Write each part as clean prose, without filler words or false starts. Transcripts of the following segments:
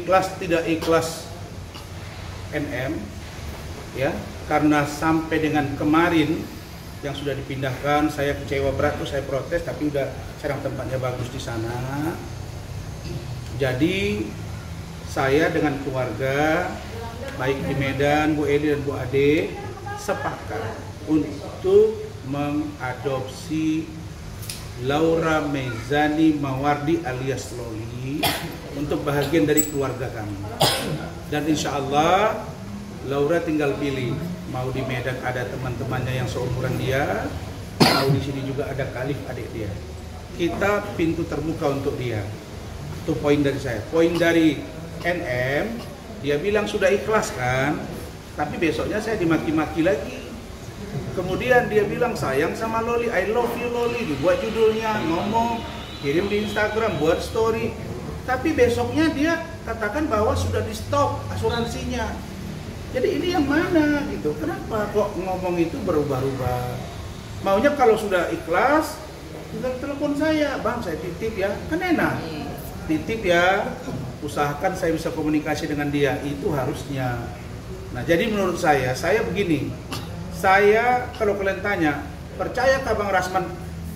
ikhlas tidak ikhlas NM ya, karena sampai dengan kemarin yang sudah dipindahkan saya kecewa berat tuh, saya protes, tapi udah sekarang tempatnya bagus di sana. Jadi saya dengan keluarga baik di Medan, Bu Edi dan Bu Ade sepakat untuk mengadopsi Laura Mezani Mawardi alias Loli untuk bahagian dari keluarga kami. Dan insya Allah Laura tinggal pilih, mau di Medan ada teman-temannya yang seumuran dia, mau di sini juga ada Khalif adik dia. Kita pintu terbuka untuk dia. Itu poin dari saya. Poin dari NM, dia bilang sudah ikhlas kan, tapi besoknya saya dimaki-maki lagi. Kemudian dia bilang sayang sama Loli, I love you Loli, dibuat judulnya, ngomong, kirim di Instagram, buat story. Tapi besoknya dia katakan bahwa sudah di stop asuransinya. Jadi ini yang mana gitu? Kenapa kok ngomong itu berubah-ubah? Maunya kalau sudah ikhlas, tinggal telepon saya, bang saya titip ya, kan enak. Titip ya, usahakan saya bisa komunikasi dengan dia, itu harusnya. Nah jadi menurut saya begini, saya kalau kalian tanya, percayakah Bang Rasman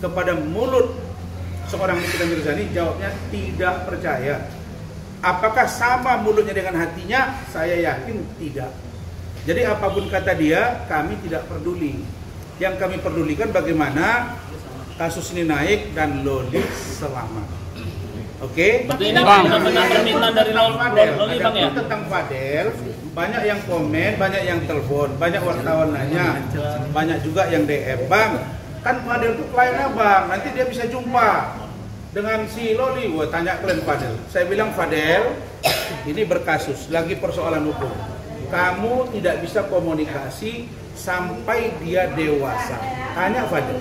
kepada mulut seorang Nikita Mirzani? Jawabnya tidak percaya. Apakah sama mulutnya dengan hatinya? Saya yakin tidak. Jadi apapun kata dia, kami tidak peduli. Yang kami pedulikan bagaimana kasus ini naik dan Loli selamat. Oke? Berarti ini benar-benar permintaan dari Loli Bang ya? Tentang Fadel, banyak yang komen, banyak yang telepon, banyak wartawan nanya, banyak juga yang DM. Bang, kan Fadel itu klien abang, nanti dia bisa jumpa dengan si Loli. Wah, tanya kalian Fadel. Saya bilang Fadel, ini berkasus, lagi persoalan hukum. Kamu tidak bisa komunikasi sampai dia dewasa. Tanya Fadel.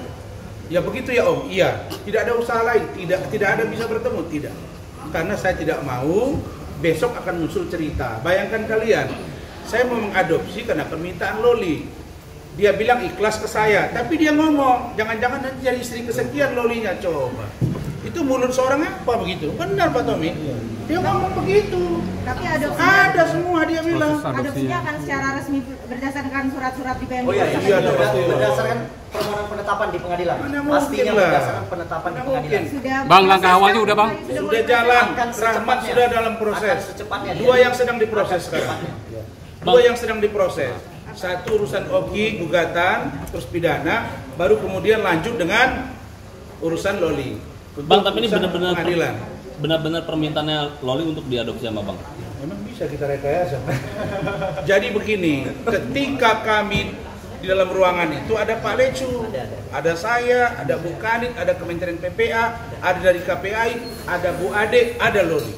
Ya begitu ya Om. Iya. Tidak ada usaha lain. Tidak ada bisa bertemu. Tidak. Karena saya tidak mau besok akan muncul cerita. Bayangkan kalian, saya mau mengadopsi karena permintaan Loli. Dia bilang ikhlas ke saya, tapi dia ngomong, jangan-jangan nanti jadi istri kesekian Lolinya. Coba. Itu mulut seorang apa begitu? Benar Pak Tommy? Dia ngomong begitu. Tapi ada semua dia bilang. Adopsinya akan secara resmi berdasarkan surat-surat di PMK. Oh iya, iya berdasarkan permohonan penetapan di pengadilan. Pastinya lah. berdasarkan penetapan di pengadilan. Bang, langkah awalnya udah Bang? Sudah jalan. Rahmat sudah dalam proses. Dua yang sedang diproses sekarang. Dua yang sedang diproses. Satu urusan Oki, gugatan, terus pidana, baru kemudian lanjut dengan urusan Loli. Bang, tapi ini benar-benar permintaannya Loli untuk diadopsi sama Bang. Memang bisa kita rekayasa. Jadi begini, ketika kami di dalam ruangan itu ada Pak Lecu, ada saya, ada Bu Kanit, ada Kementerian PPA, ada dari KPI, ada Bu Ade, ada Loli.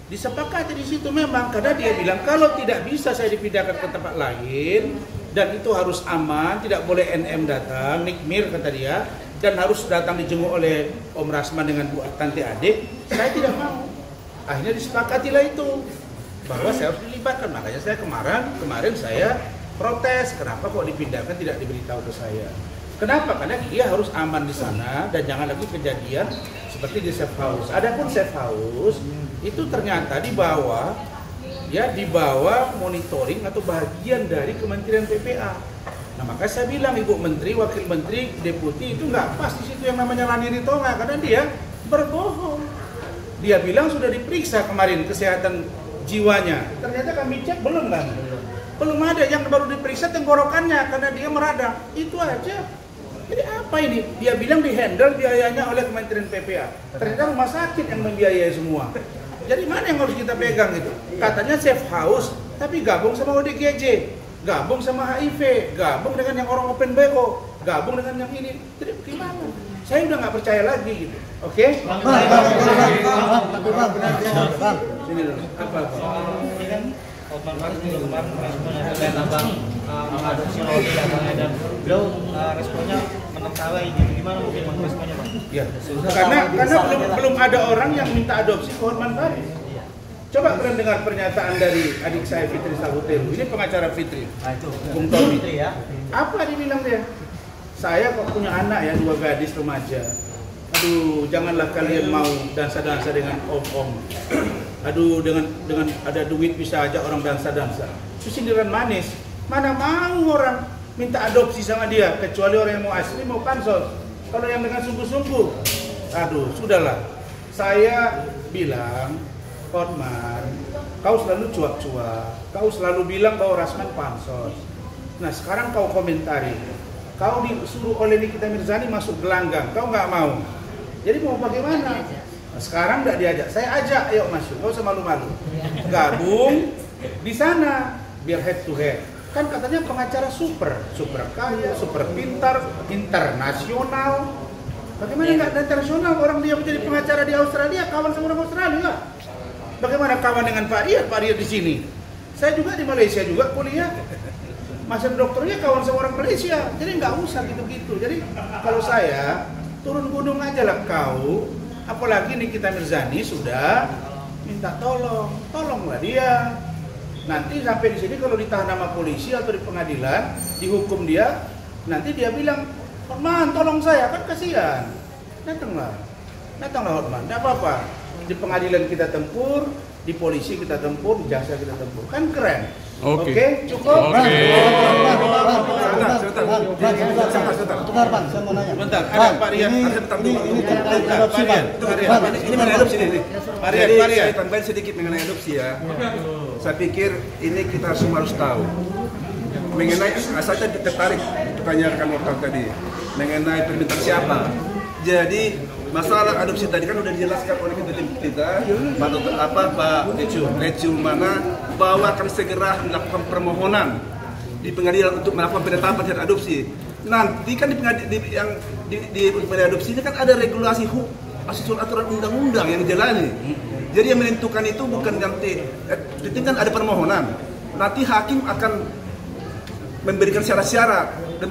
Disepakati di situ memang karena dia bilang kalau tidak bisa saya dipindahkan ke tempat lain dan itu harus aman, tidak boleh NM datang, Nikmir kata dia. Dan harus datang dijenguk oleh Om Rasman dengan Bu Tanti Adik, saya tidak mau. Akhirnya disepakatilah itu bahwa saya harus dilibatkan. Makanya saya kemarin saya protes, kenapa kok dipindahkan tidak diberitahu ke saya. Kenapa? Karena dia harus aman di sana dan jangan lagi kejadian seperti di safe house. Adapun safe house itu ternyata di bawah monitoring atau bagian dari Kementerian PPA. Nah makanya saya bilang Ibu Menteri, Wakil Menteri, Deputi itu nggak pas di situ yang namanya Lani Ritonga karena dia berbohong. Dia bilang sudah diperiksa kemarin kesehatan jiwanya. Ternyata kami cek belum kan? Belum ada, yang baru diperiksa tenggorokannya karena dia meradang. Itu aja. Jadi apa ini? Dia bilang dihandle biayanya oleh Kementerian PPA. Ternyata rumah sakit yang membiayai semua. Jadi mana yang harus kita pegang gitu? Katanya safe house, tapi gabung sama ODGJ. Gabung sama HIV, gabung dengan yang orang open BO, gabung dengan yang ini. Jadi gimana? Saya udah nggak percaya lagi gitu. Oke? Bang. Sini dulu. Apa? Ini kan kemarin abang mengadopsi Loli abang dan beliau responnya menertawai gitu. Gimana mungkin bang responnya bang? Ya. Karena belum ada orang yang minta adopsi ke Hotman Paris. Coba kalian dengar pernyataan dari adik saya Fitri Sahuteru. Ini pengacara Fitri. Nah itu, Bung Tommy. Fitri ya. Apa dibilang dia? Saya kok punya anak ya, 2 gadis remaja. Aduh, janganlah kalian mau dansa-dansa dengan om-om. aduh dengan ada duit bisa ajak orang dansa. Itu sindiran manis. Mana mau orang minta adopsi sama dia, kecuali orang yang mau asli mau pansos. Kalau yang dengan sungguh-sungguh, aduh sudahlah. Saya bilang, Hotman, kau selalu cuak-cuak, kau selalu bilang bahwa Rasman pansos. Nah sekarang kau komentari, kau disuruh oleh Nikita Mirzani masuk gelanggang, kau nggak mau. Jadi mau bagaimana? Nah, sekarang nggak diajak, saya ajak, ayo masuk, kau usah malu-malu. Gabung di sana, biar head to head. Kan katanya pengacara super kaya, super pintar, internasional. Bagaimana nggak internasional? Orang dia menjadi pengacara di Australia, kawan sama orang Australia. Bagaimana kawan dengan Pak Riyad di sini? Saya juga di Malaysia juga kuliah. Masa dokternya kawan sama orang Malaysia. Jadi nggak usah gitu-gitu. Jadi kalau saya turun gunung aja lah kau. Apalagi Nikita Mirzani sudah minta tolonglah dia. Nanti sampai di sini kalau ditahan sama polisi atau di pengadilan, dihukum dia, nanti dia bilang, Hotman tolong saya, kan kasihan. Datanglah Hotman, tidak apa-apa. Di pengadilan kita tempur, di polisi kita tempur, di jaksa kita tempur, kan keren. Oke, cukup. Sebentar Bang, saya mau nanya. Bentar, ada Pak Riyad. Ini terkait adopsi Bang. Ini mengenai adopsi ini. Pak Riyad. Saya tambahin sedikit mengenai adopsi ya. Saya pikir ini kita semua harus tahu. Mengenai, saya tertarik pertanyaan rekan wartawan tadi. Mengenai permintaan siapa. Jadi masalah adopsi tadi kan udah dijelaskan oleh kita Pak Lecu mana bahwa akan segera melakukan permohonan di pengadilan untuk melakukan penetapan terhadap adopsi. Nanti kan di pengadilan adopsi ini kan ada regulasi aturan undang-undang yang dijalani. Jadi yang menentukan itu bukan nanti itu kan ada permohonan. Nanti hakim akan memberikan syarat-syarat dan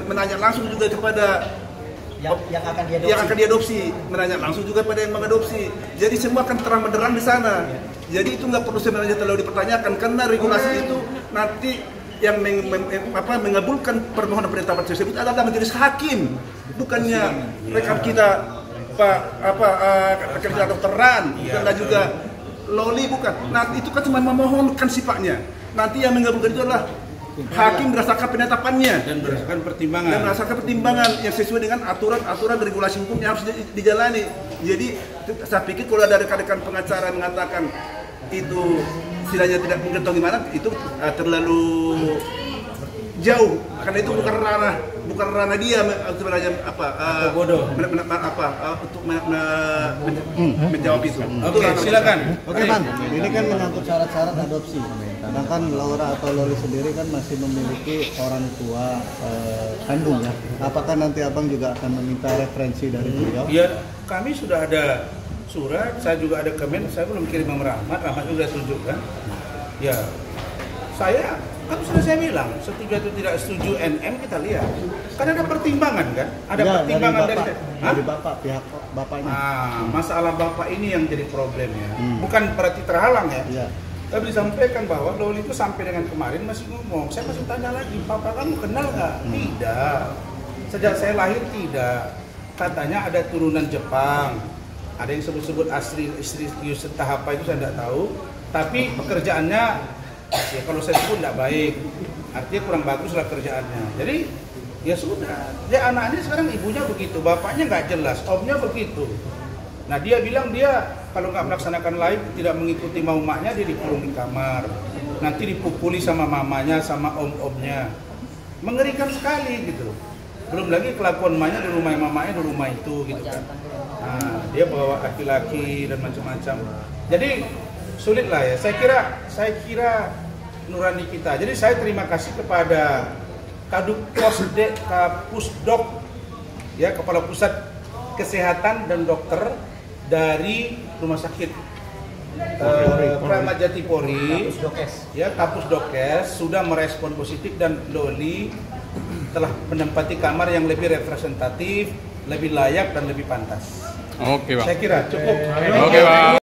menanya langsung juga kepada yang akan diadopsi, menanya langsung juga pada yang mengadopsi. Jadi semua akan terang benderang di sana. Jadi itu nggak perlu sebenarnya terlalu dipertanyakan karena regulasi itu nanti yang mengabulkan permohonan penetapan tersebut adalah majelis hakim, bukannya rekan kita kerja dokteran, bukanlah juga loli, bukan. Nanti itu kan cuma memohonkan sifatnya. Nanti yang mengabulkan itu adalah hakim berdasarkan penetapannya Dan berdasarkan pertimbangan yang sesuai dengan aturan regulasi hukum yang harus dijalani. Jadi saya pikir kalau ada rekan-rekan pengacara mengatakan itu istilahnya tidak mungkin atau gimana, itu terlalu jauh karena itu bukan ranah dia sebenarnya untuk menjawab itu. Oke, silakan. Oke Bang, ini kan menyangkut syarat-syarat adopsi. Sedangkan Laura atau Loli sendiri kan masih memiliki orang tua kandung ya. Apakah nanti Abang juga akan meminta referensi dari beliau? Ya, kami sudah ada surat, saya juga ada komen, saya belum kirim sama Rahmat juga tunjukkan. Ya, saya kan sudah saya bilang, setuju atau tidak setuju NM kita lihat. Kan ada pertimbangan kan? Ada ya, pertimbangan dari bapak, pihak bapaknya. Masalah bapak ini yang jadi problemnya. Bukan berarti terhalang ya. Ya. Tapi disampaikan bahwa Loli itu sampai dengan kemarin masih ngomong, saya masih tanya lagi, papa kamu kenal nggak? Tidak. Sejak saya lahir tidak. Katanya ada turunan Jepang. Ada yang sebut-sebut asli istri Yusuf Tahapa itu saya tidak tahu. Tapi pekerjaannya, ya kalau saya sebut tidak baik. Artinya kurang bagus lah kerjaannya. Jadi ya sudah. Dia anaknya sekarang ibunya begitu, bapaknya nggak jelas, omnya begitu. Nah dia bilang dia kalau nggak melaksanakan live tidak mengikuti mau maknya, dia dikurung di kamar. Nanti dipukuli sama mamanya sama om-omnya. Mengerikan sekali gitu. Belum lagi kelakuan mamanya di rumah mamanya di rumah itu gitu kan. Nah, dia bawa laki-laki dan macam-macam. Jadi sulit lah ya. Saya kira nurani kita. Jadi saya terima kasih kepada Kapusdok ya, Kepala Pusat Kesehatan dan Dokter dari Rumah Sakit Kramat Jati Polri, ya Kapusdokes sudah merespon positif dan Loli telah menempati kamar yang lebih representatif, lebih layak dan lebih pantas. Oke, Bang. Saya kira cukup. Oke, Bang.